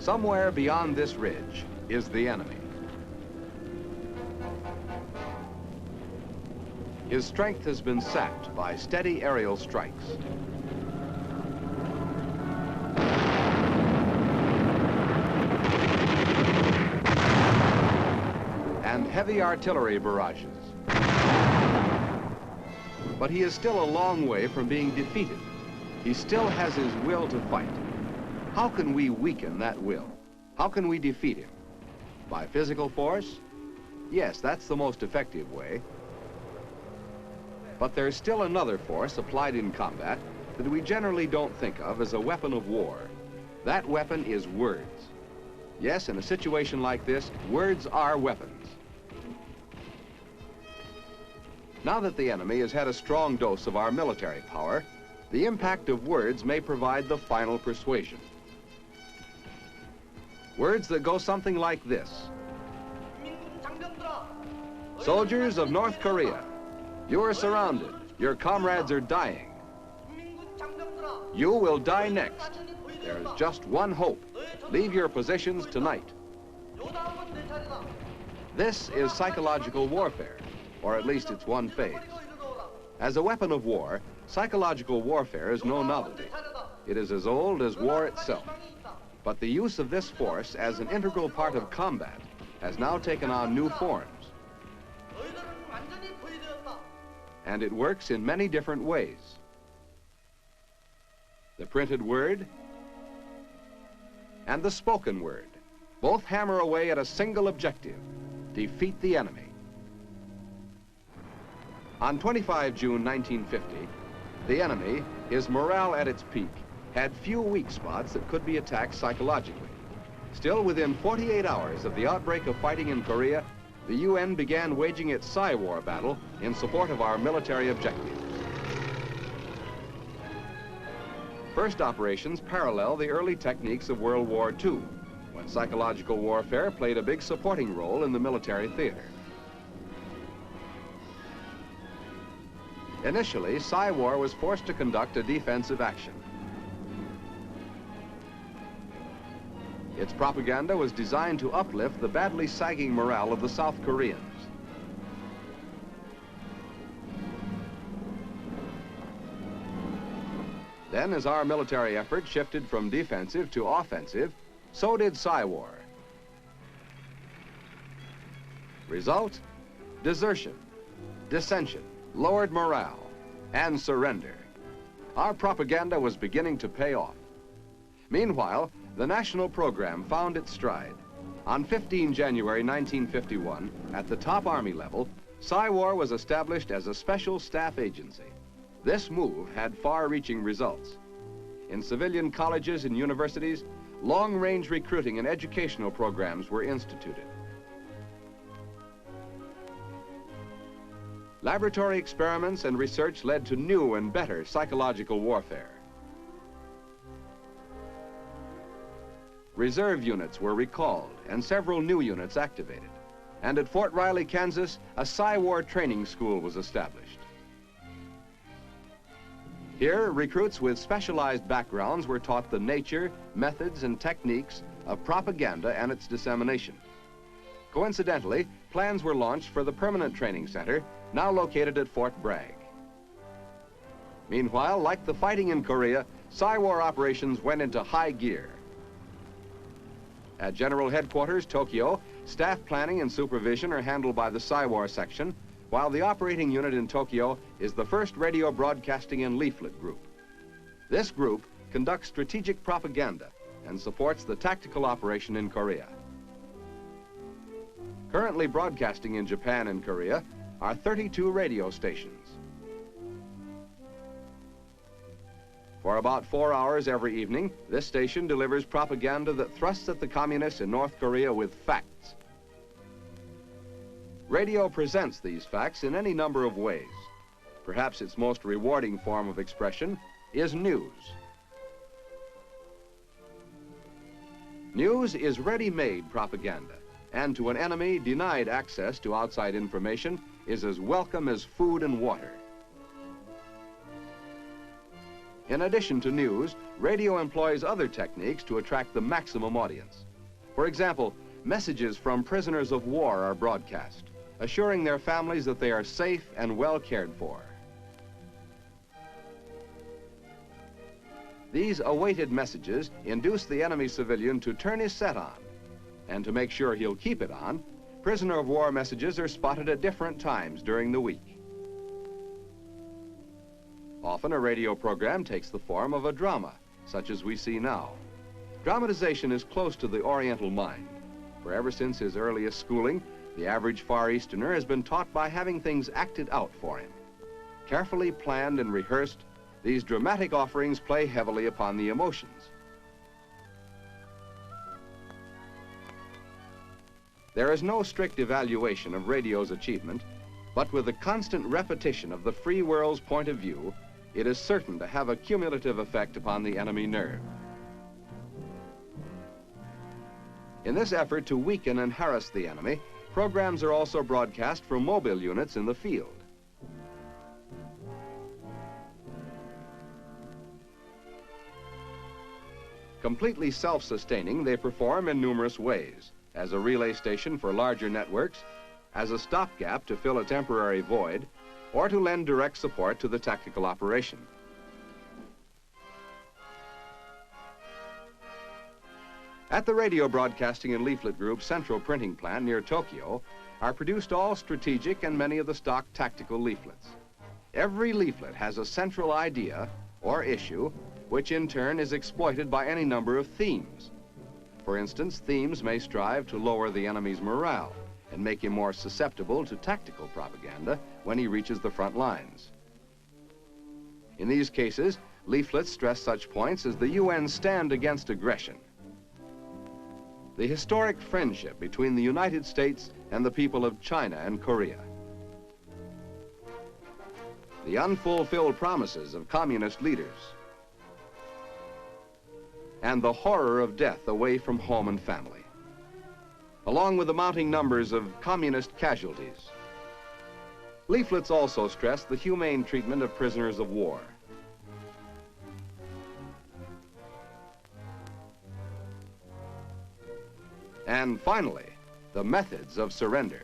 Somewhere beyond this ridge is the enemy. His strength has been sapped by steady aerial strikes. And heavy artillery barrages. But he is still a long way from being defeated. He still has his will to fight. How can we weaken that will? How can we defeat him? By physical force? Yes, that's the most effective way. But there's still another force applied in combat that we generally don't think of as a weapon of war. That weapon is words. Yes, in a situation like this, words are weapons. Now that the enemy has had a strong dose of our military power, the impact of words may provide the final persuasion. Words that go something like this. Soldiers of North Korea, you are surrounded. Your comrades are dying. You will die next. There is just one hope. Leave your positions tonight. This is psychological warfare, or at least it's one phase. As a weapon of war, psychological warfare is no novelty. It is as old as war itself. But the use of this force as an integral part of combat has now taken on new forms. And it works in many different ways. The printed word and the spoken word both hammer away at a single objective: defeat the enemy. On 25 June 1950, the enemy, his morale at its peak, had few weak spots that could be attacked psychologically. Still, within 48 hours of the outbreak of fighting in Korea, the UN began waging its SIA war battle in support of our military objectives. First operations parallel the early techniques of World War II, when psychological warfare played a big supporting role in the military theater. Initially, SIA war was forced to conduct a defensive action. Its propaganda was designed to uplift the badly sagging morale of the South Koreans. Then, as our military effort shifted from defensive to offensive, so did SIA war. Result? Desertion, dissension, lowered morale, and surrender. Our propaganda was beginning to pay off. Meanwhile, the national program found its stride. On 15 January 1951, at the top Army level, SIA war was established as a special staff agency. This move had far-reaching results. In civilian colleges and universities, long-range recruiting and educational programs were instituted. Laboratory experiments and research led to new and better psychological warfare. Reserve units were recalled and several new units activated. And at Fort Riley, Kansas, a SIA war training school was established. Here, recruits with specialized backgrounds were taught the nature, methods, and techniques of propaganda and its dissemination. Coincidentally, plans were launched for the permanent training center, now located at Fort Bragg. Meanwhile, like the fighting in Korea, SIA war operations went into high gear. At General Headquarters, Tokyo, staff planning and supervision are handled by the SIA war section, while the operating unit in Tokyo is the 1st Radio Broadcasting and Leaflet Group. This group conducts strategic propaganda and supports the tactical operation in Korea. Currently broadcasting in Japan and Korea are 32 radio stations. For about 4 hours every evening, this station delivers propaganda that thrusts at the communists in North Korea with facts. Radio presents these facts in any number of ways. Perhaps its most rewarding form of expression is news. News is ready-made propaganda, and to an enemy denied access to outside information is as welcome as food and water. In addition to news, radio employs other techniques to attract the maximum audience. For example, messages from prisoners of war are broadcast, assuring their families that they are safe and well cared for. These awaited messages induce the enemy civilian to turn his set on. And to make sure he'll keep it on, prisoner of war messages are spotted at different times during the week. Often a radio program takes the form of a drama, such as we see now. Dramatization is close to the Oriental mind, for ever since his earliest schooling, the average Far Easterner has been taught by having things acted out for him. Carefully planned and rehearsed, these dramatic offerings play heavily upon the emotions. There is no strict evaluation of radio's achievement, but with the constant repetition of the free world's point of view, it is certain to have a cumulative effect upon the enemy nerve. In this effort to weaken and harass the enemy, programs are also broadcast from mobile units in the field. Completely self-sustaining, they perform in numerous ways, as a relay station for larger networks, as a stopgap to fill a temporary void, or to lend direct support to the tactical operation. At the Radio Broadcasting and Leaflet Group's central printing plant near Tokyo are produced all strategic and many of the stock tactical leaflets. Every leaflet has a central idea or issue, which in turn is exploited by any number of themes. For instance, themes may strive to lower the enemy's morale and make him more susceptible to tactical propaganda when he reaches the front lines. In these cases, leaflets stress such points as the UN's stand against aggression, the historic friendship between the United States and the people of China and Korea, the unfulfilled promises of communist leaders, and the horror of death away from home and family, along with the mounting numbers of communist casualties. Leaflets also stress the humane treatment of prisoners of war. And finally, the methods of surrender.